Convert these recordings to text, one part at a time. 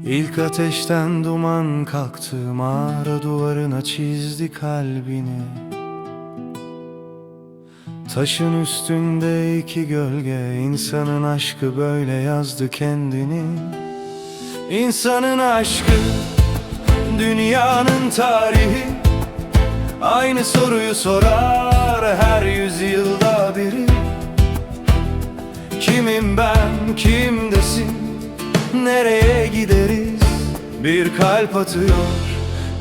İlk ateşten duman kalktı, mağara duvarına çizdi kalbini. Taşın üstünde iki gölge, insanın aşkı böyle yazdı kendini. İnsanın aşkı, dünyanın tarihi, aynı soruyu sorar her yüzyılda biri. Kimim ben, kimdesin, nereye gideriz? Bir kalp atıyor,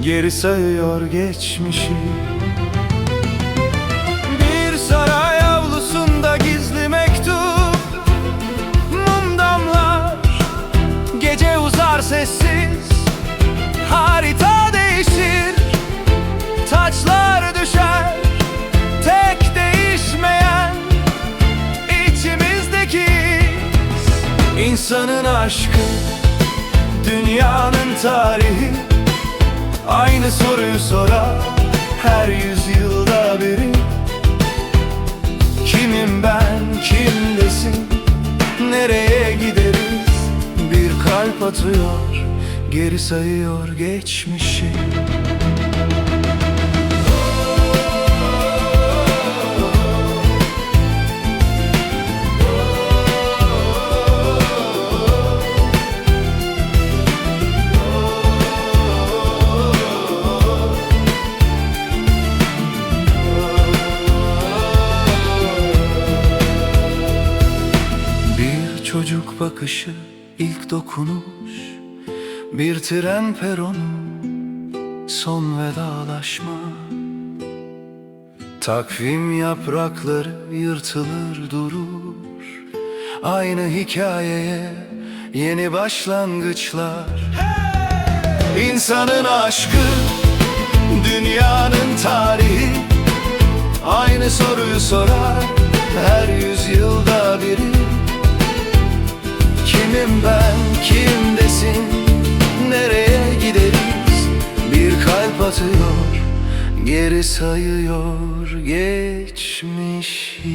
geri sayıyor geçmişi. Bir saray avlusunda gizli mektup, mum damlar, gece uzar sessiz. Harita değişir, taçlar düşer, tek değişmeyen içimizdeki insanın aşkı, dünyanın tarihi, aynı soruyu sorar her yüzyılda biri. Kimim ben, kimdesin, nereye gideriz? Bir kalp atıyor, geri sayıyor geçmişi. Çocuk bakışı, ilk dokunuş, bir tren peronu, son vedalaşma. Takvim yaprakları yırtılır durur, aynı hikayeye yeni başlangıçlar. İnsanın aşkı, dünyanın tarihi, aynı soruyu sorar her yüzyılda biri. Kimim ben, kimdesin, nereye gideriz? Bir kalp atıyor, geri sayıyor geçmişi.